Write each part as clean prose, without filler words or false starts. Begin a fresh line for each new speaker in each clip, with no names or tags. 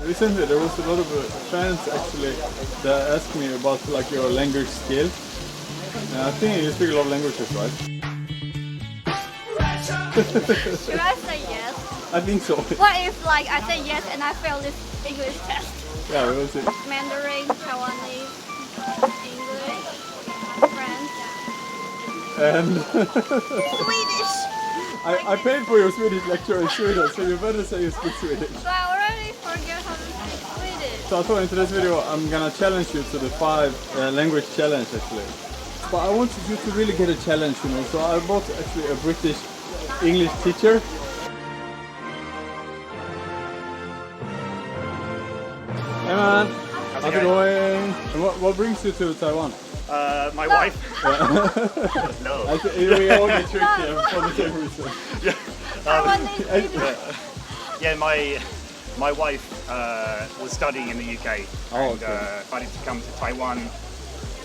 Recently there was a lot of fans actually that asked me about like your language skill. I think you speak a lot of languages, right?
Should I say yes?
I think so.
What if like I say yes and I fail this English test?
Yeah, we will see.
Mandarin, Taiwanese, English, French,
And
Swedish.
I paid for your Swedish lecture in Sweden, so you better say you speak Swedish.
So I already forget how to speak Swedish.
So I thought in today's video I'm gonna challenge you to the 5 language challenge actually. But I wanted you to really get a challenge, you know, so I bought actually a British English teacher. Hey man, how's it going? And what brings you to Taiwan?
My wife. No.
I think we all get tricked here for the same reason.
Taiwanese people.
Yeah, my wife was studying in the UK and decided to come to Taiwan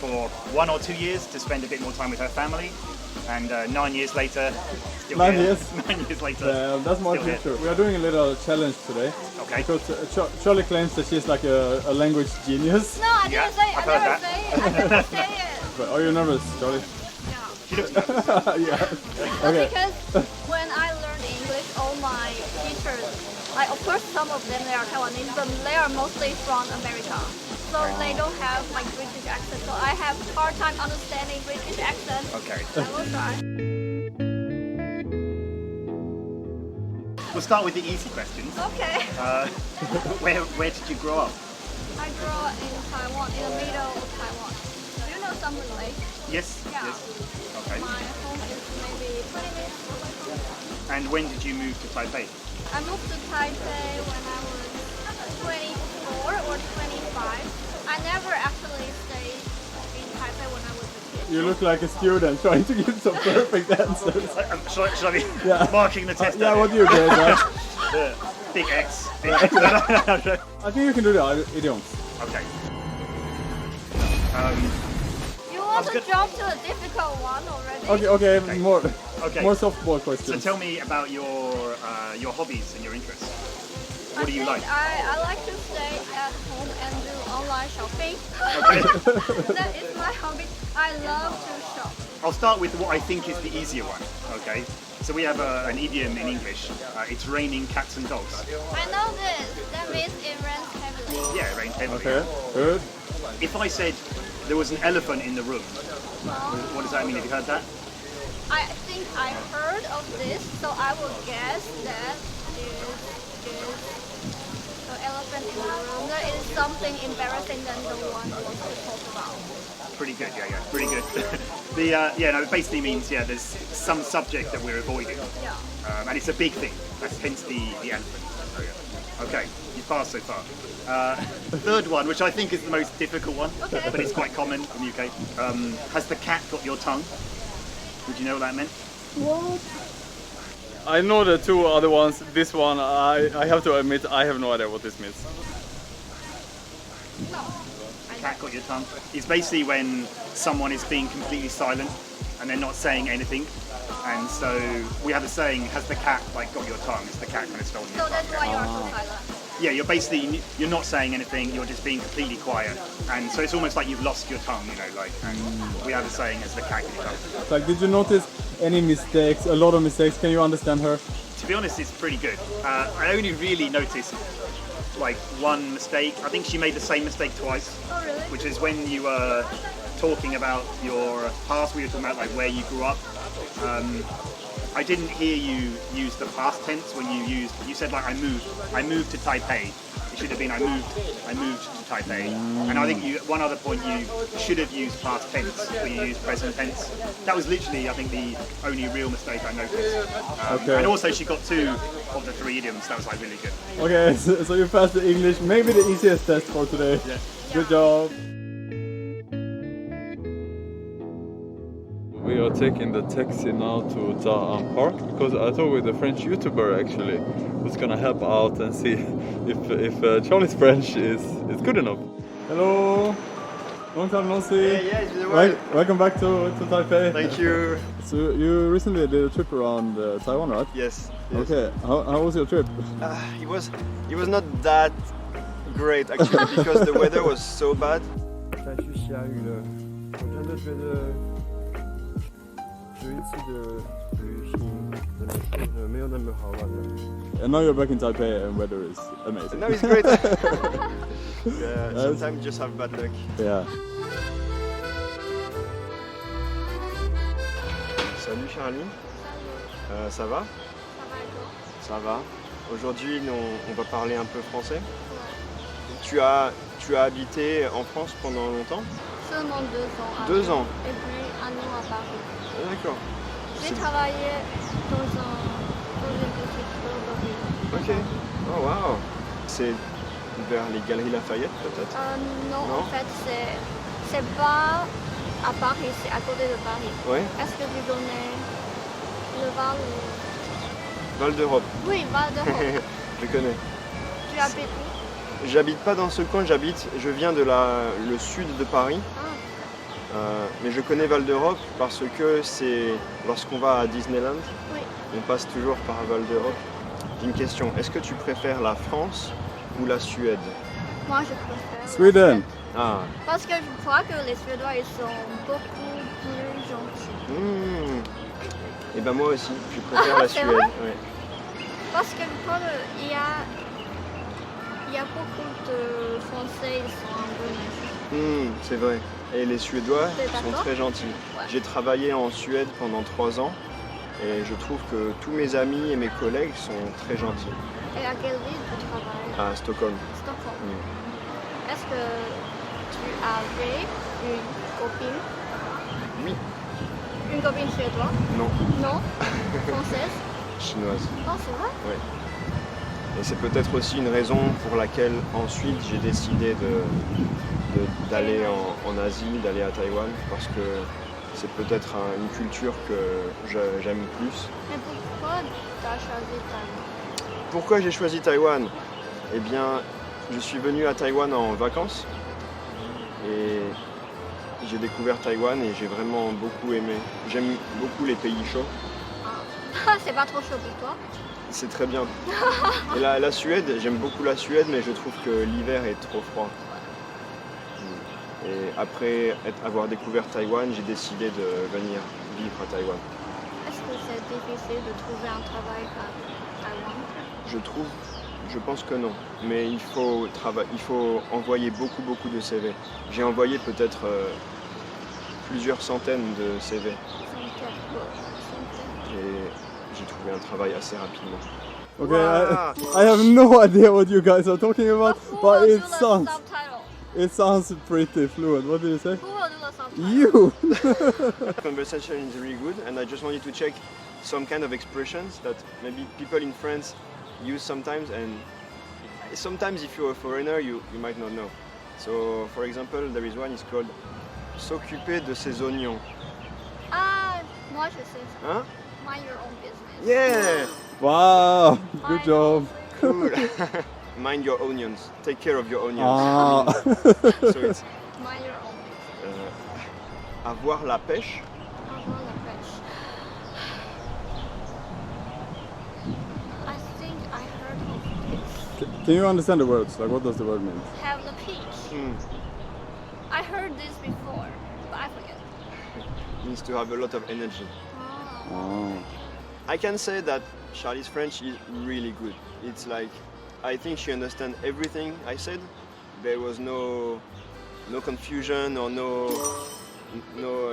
for 1 or 2 years to spend a bit more time with her family. And 9 years later, still
9
here.
years?
9 years later.
That's my picture. We are doing a little challenge today.
Okay.
Because Charlie claims that she's like a language genius.
No, I didn't say it. I never say it. I never say it.
But are you nervous, Charlie?
She looks nervous.
Yeah. Okay.
Because when I learned English, all my teachers, like of course some of them they are Taiwanese, but they are mostly from America. So they don't have like British accent. So I have hard time understanding British accent.
Okay.
I will try.
We'll start with the easy questions.
Okay.
Where did you grow up?
I grew up in Taiwan, in the middle of Taiwan. Do you know Summer Lake?
Yes.
Yeah.
Yes. Okay.
My home is maybe 20 minutes away from there.
And when did you move to Taipei?
I moved to Taipei when I was 24 or 25. I never actually stayed in Taipei when I was a kid.
You look like a student trying to give some perfect answers.
Should I be marking the test?
Yeah, what do you get, right?
Big X. Big
Yeah.
X.
I think you can do the idioms.
Okay.
You want to jump to a difficult one already?
Okay. More softball
So
questions.
tell me about your hobbies and your interests. What do you like?
I like to stay at home and do online shopping.
Okay.
That is my hobby. I love to shop.
I'll start with what I think is the easier one. Okay. So we have an idiom in English. It's raining cats and dogs.
I know this. That means it rains heavily.
Yeah, it rains heavily.
Okay, good.
If I said there was an elephant in the room, what does that mean? Have you heard that?
I think I heard of this, so I will guess that is the elephant in the room. There is something embarrassing than the one who wants to talk about.
Pretty good, yeah, pretty good. It basically means there's some subject that we're avoiding,
Yeah.
and it's a big thing. That's hence the elephant. So, yeah. Okay, you passed so far. Third one, which I think is the most difficult one, but it's quite common in the UK. Has the cat got your tongue? Would you know what that meant?
What?
I know the 2 other ones. This one, I have to admit, I have no idea what this means.
No.
Cat got your tongue? It's basically when someone is being completely silent and they're not saying anything. And so we have a saying, has the cat got your tongue? Has the cat kind of stolen your
So that's
tongue?
why you are so silent.
Yeah, you're not saying anything, you're just being completely quiet. And so it's almost like you've lost your tongue, and we have a saying, has the cat got your tongue?
Like, did you notice any mistakes, a lot of mistakes? Can you understand her?
To be honest, it's pretty good. I only really noticed one mistake. I think she made the same mistake twice.
Oh really?
Which is when you were talking about your past, we were talking about where you grew up. I didn't hear you use the past tense when you said I moved to Taipei. It should have been I moved to Taipei. And I think one other point you should have used past tense, but you used present tense. That was literally, I think, the only real mistake I noticed. And also she got 2 of the 3 idioms. That was really good.
Okay, so you passed the English, maybe the easiest test for today.
Yeah.
Good job. We are taking the taxi now to Da'an Park because I talked with a French YouTuber actually who's gonna help out and see if Charlie's French is good enough. Hello, long time no see.
Yeah,
Welcome back to Taipei.
Thank you.
So you recently did a trip around Taiwan, right?
Yes.
Okay, how was your trip?
It was not that great actually because the weather was so bad.
再去下雨了，我真的觉得这一次的旅行真的没有那么好玩了。
And now you're back in Taipei and weather is amazing.
No, it's great. Yeah, sometimes you just have bad luck.
Yeah.
Salut Charlie, ça va? Ça va. Aujourd'hui, on va parler un peu français. Tu as habité en France pendant longtemps?
Seulement 2 ans.
2 ans.
Et puis 1 an à Paris.
D'accord.
J'ai travaillé dans une petite droguerie.
Ok. Oh wow. C'est vers les Galeries Lafayette peut-être?
Non,
Non.
en fait, c'est pas à Paris, c'est à côté de Paris.
Ouais.
Est-ce que tu connais le Val?
Val d'Europe.
Oui, Val d'Europe.
Je connais.
Tu habites où?
J'habite pas dans ce coin, je viens de le sud de Paris. Mais je connais Val d'Europe parce que c'est lorsqu'on va à Disneyland,
Oui.
on passe toujours par Val d'Europe. J'ai une question, est-ce que tu préfères la France ou la Suède?
Moi, je préfère. la
Sweden.
Suède.
Ah,
Parce que je crois que les Suédois, ils sont beaucoup plus gentils.
Et ben moi aussi, je préfère la
C'est
Suède.
vrai?
Ouais.
Parce que je crois qu'il y a beaucoup de Français, ils sont un peu méchants.
C'est vrai. Et les Suédois
T'es
sont
d'accord?
très gentils.
Ouais.
J'ai travaillé en Suède pendant 3 ans et je trouve que tous mes amis et mes collègues sont très gentils.
Et à quelle ville tu travailles?
À Stockholm.
Stockholm. Est-ce que tu avais une copine?
Oui.
Une copine suédoise?
Non,
Non? Française?
chinoise.
Non, c'est vrai?
Et c'est peut-être aussi une raison pour laquelle ensuite j'ai décidé d'aller en Asie, d'aller à Taïwan, parce que c'est peut-être une culture que j'aime plus.
Mais pourquoi tu as choisi Taïwan?
Pourquoi j'ai choisi Taïwan? Eh bien, je suis venu à Taïwan en vacances et j'ai découvert Taïwan et j'ai vraiment beaucoup aimé. J'aime beaucoup les pays chauds.
C'est pas trop chaud pour toi?
C'est très bien. Et la Suède, j'aime beaucoup la Suède, mais je trouve que l'hiver est trop froid. Et après avoir découvert Taïwan, j'ai décidé de venir vivre à Taïwan.
Est-ce que c'est difficile de trouver un travail à Taïwan?
Je pense que non. Mais il faut envoyer beaucoup de CV. J'ai envoyé peut-être plusieurs centaines de CV. Et j'ai trouvé un travail assez rapidement.
Okay,
Wow.
I have no idea what you guys are talking about,
Who will
but
do
it
the
sounds
subtitle?
pretty fluent. What did you say?
Who will do the subtitle?
You.
Conversation is really good, and I just wanted to check some kind of expressions that maybe people in France use sometimes, and sometimes if you're a foreigner, you might not know. So, for example, there is one is called s'occuper de ses oignons.
Ah, moi je sais ça.
Hein?
Mind your own business.
Yeah!
Wow, good
Mind
job.
Cool. Mind your onions. Take care of your onions.
Ah.
So it's
Mind your own business.
avoir la pêche.
Avoir la pêche. I think I heard of this.
Can you understand the words? Like, what does the word mean?
Have the peach. I heard this before, but I forget.
Means to have a lot of energy.
Oh.
I can say that Charlie's French is really good. It's like, I think she understands everything I said. There was no confusion or no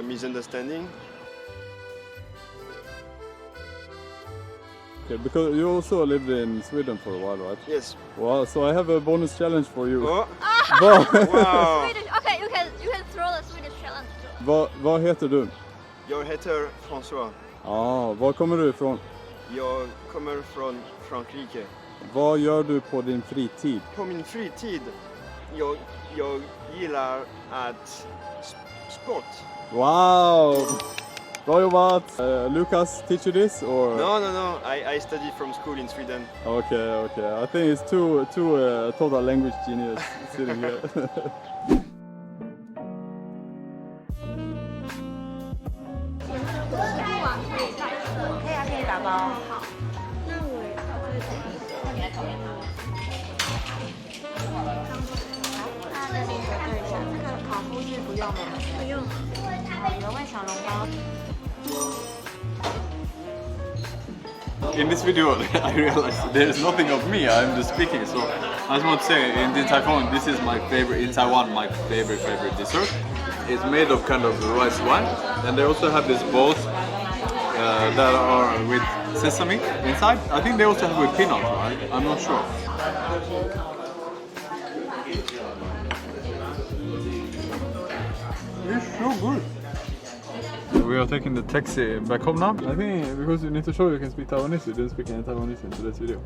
misunderstanding.
Okay, because you also lived in Sweden for a while, right?
Yes.
Wow, so I have a bonus challenge for you.
Oh,
Vad,
wow.
Swedish. Okay, you can throw the Swedish challenge too.
vad heter du?
Jag heter Francois.
Var kommer du ifrån?
Jag kommer från Frankrike.
Vad gör du på din fritid?
På min fritid, jag gillar att sport.
Wow! Bra jobbat! Lucas teach you this or?
No. I study from school in Sweden.
Okay. I think it's two total language genius sitting here.
那跟您核对一下，这个烤麸是不用的。
不用。
原味小笼包。
In this video, I realized there's nothing of me. I'm just speaking. So I just want to say, in Taiwan, this is my favorite. In Taiwan, my favorite dessert. It's made of kind of rice wine, and they also have these balls that are with sesame inside. I think they also have with peanuts, right? I'm not sure. It's so good. We are taking the taxi back home now. I think because you need to show you can speak Taiwanese, you didn't speak any Taiwanese in today's video.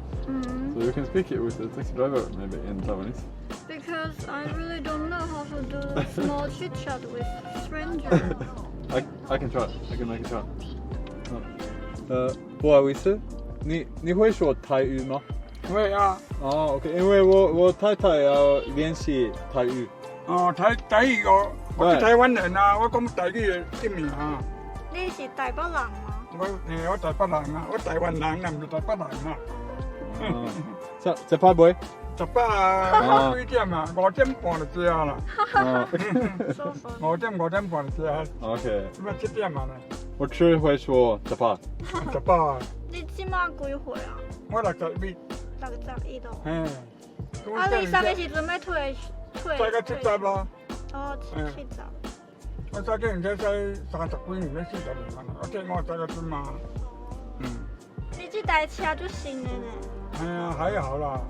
So you can speak it with the taxi driver maybe in Taiwanese.
Because I really don't know how to do small chit chat with strangers.
I can try. I can make a try. 不好意思，你会说台语吗？
会啊。
哦 ，OK， 因为我太太要练习台语。
哦，台语我是台湾人啊，我讲台语的一名啊。
你是台北人吗？
我台北人啊，我台湾人啊，唔是台北人啊。
食派袂？
食饱啊，几點啊？5點半就食啦。5點半就食。
OK。
咁啊7點啊咧。
我只會說食派。
食飽啊。
你即馬幾歲啊？
我61。
61度。
嘿。
啊，你上個是準備退？
大概70啦。
哦，70。
我早幾年才30幾年，要40年啦。我這我大概準嘛。
你這台車就新的呢？
哎呀，還好啦。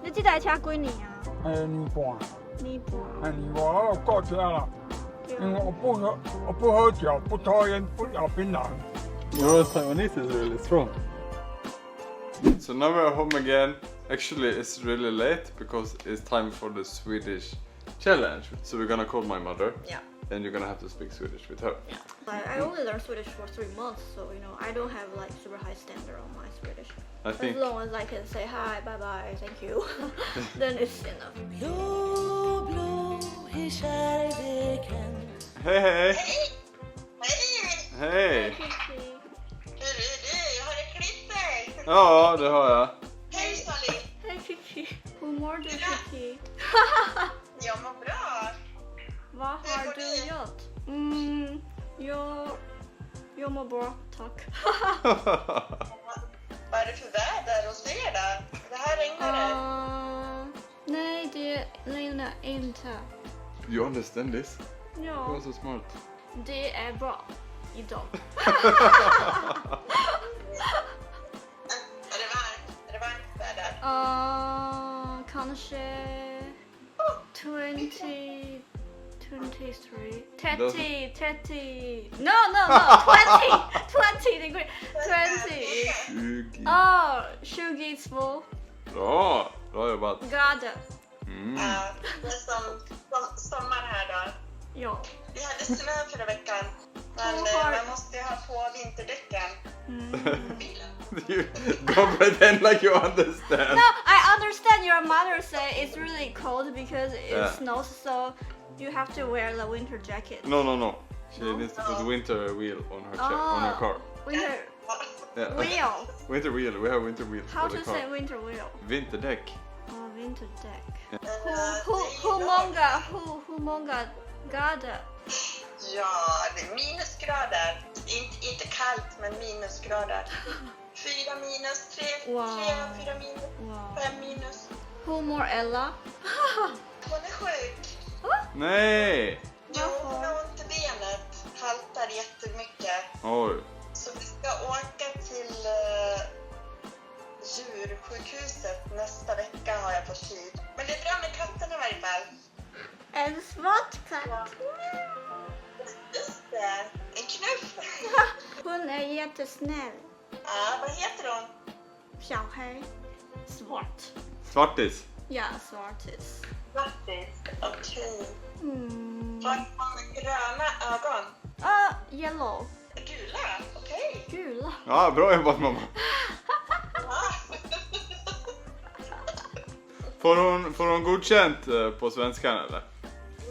你這台車幾年啊？
年半。
年半。
年半我過車啦。因為我不喝酒，不抽煙，不咬檳榔。
Your Taiwanese is really strong. So now we're home again. Actually, it's really late because it's time for the Swedish challenge. So we're gonna call my mother.
Yeah.
And you're gonna have to speak Swedish with her.
Yeah. I only learned Swedish for 3 months, so I don't have like super high standard on my Swedish.
I think.
As long as I can say hi, bye bye, thank you, then it's enough.
Hey, hey.
Hej!
Hey.
Har du klippt dig?
Ja, det har jag.
Hej Sally!
Hej Kiki. Hur mår du Kiki?
Jag mår bra.
Vad har du gjort? Jag mår bra, tack.
Vad är det för väder hos er där? Det här regnar det.
Nej, det regnar inte.
You understand this?
Ja,
You are so smart.
det är bra idag.
Är det varmt? Är det varmt väder?
Kanske 20, 23, 30. No, 20 degree. 20. 22
Bra! Bra jobbat.
grader.
Ja, det är som sommar här då.
Ja.
Vi hade snö förra veckan. Men man måste ju ha på vinterdäcken.
You don't pretend like you understand.
No, I understand your mother say it's really cold because it snows, so you have to wear the winter jacket.
No. She needs to put the winter wheel on her on her car.
Winter
Yeah.
wheel.
Winter wheel. We have winter wheel
How
for the
to
car.
say winter wheel?
Vinterdäck.
Winter deck. Hur många grader?
Ja, det är minusgrader. Inte kallt, men minusgrader. 4 minus, 3, 4 minus, 5 minus.
Hur mår Ella?
Hon är sjuk.
Nej!
Jo, hon har ont i benet. Haltar jättemycket.
Oj.
Så vi ska åka till djursjukhuset nästa vecka har jag på tid. Men det är bra med katten i varje fall.
En svart katt.
Just det, en knuff.
Hon är jättesnäll.
Ja, vad heter hon?
Xiaohei. Svart.
Svartis.
Ja, svartis.
Grattis. Okej.
Mm.
Har hon gröna ögon?
Yellow.
Gula? Okej.
Gula.
Ja, bra jobbat mamma. Får hon godkänt på svenskan eller?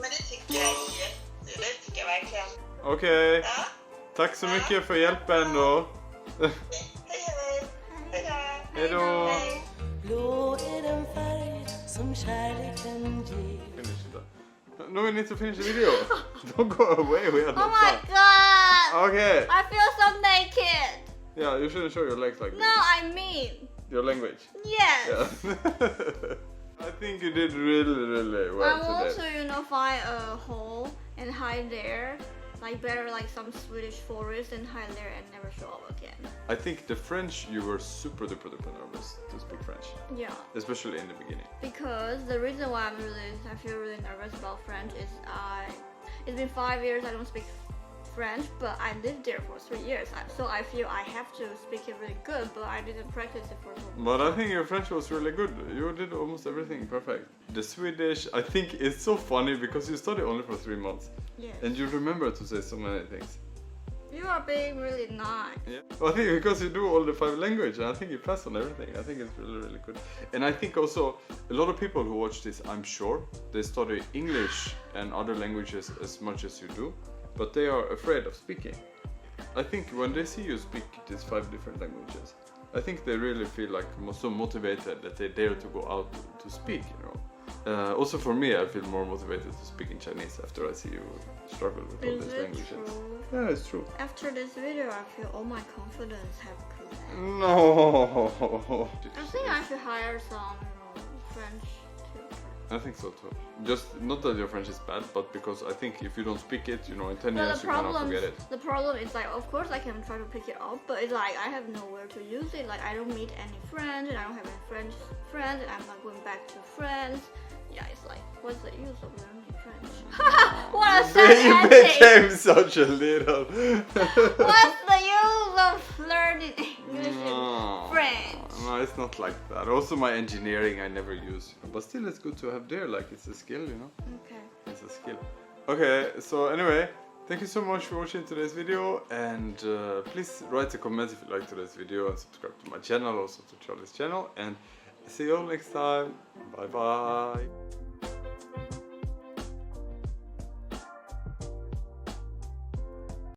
Men det tycker jag det tycker jag verkligen.
Okej.
Ja.
Tack så mycket för hjälpen då.
Hej hej. Hej då.
Hej då.
Blå är den färg som
No, we need to finish the video. Don't go away. We are not
Oh my
done.
god!
Okay.
I feel so naked.
Yeah, you shouldn't show your legs like
No,
this.
I mean.
Your language.
Yes.
Yeah. I think you did really well
I
today.
want to, you know, find a hole and hide there. Like better like some Swedish forest and hide there and never show up again.
I think the French, you were super duper nervous to speak French.
Yeah.
Especially in the beginning.
Because the reason why I feel really nervous about French is it's been 5 years I don't speak French, but I lived there for 3 years, so I feel I have to speak it really good, but I didn't practice it for so long.
But I think your French was really good. You did almost everything perfect. The Swedish, I think it's so funny because you studied only for 3 months.
Yes.
And you remember to say so many things.
You are being really nice.
Yeah. Well, I think because you do all the 5 languages, I think you pass on everything. I think it's really good. And I think also a lot of people who watch this, I'm sure, they study English and other languages as much as you do, but they are afraid of speaking. I think when they see you speak these 5 different languages, I think they really feel like so motivated that they dare to go out to speak, you know. Also for me, I feel more motivated to speak in Chinese after I see you struggle with all these languages.
True?
Yeah, it's true.
After this video, I feel all my confidence have collapsed.
No.
I think I should hire some, you know, French tutor.
I think so too. Just not that your French is bad, but because I think if you don't speak it, you know, in 10 years you cannot forget it.
The problem is like, of course I can try to pick it up, but it's like I have nowhere to use it. Like I don't meet any friends, and I don't have any French friends, and I'm not going back to France. Yeah, it's like, what's the use of learning French? What a sad
You
ending!
became such a little.
What's the use of learning English and French?
No, it's not like that. Also, my engineering I never use, but still, it's good to have there. Like it's a skill, you know.
Okay.
It's a skill. Okay, so anyway, thank you so much for watching today's video, and please write a comment if you like today's video and subscribe to my channel, also to Charlie's channel, and see you all next time. Bye bye.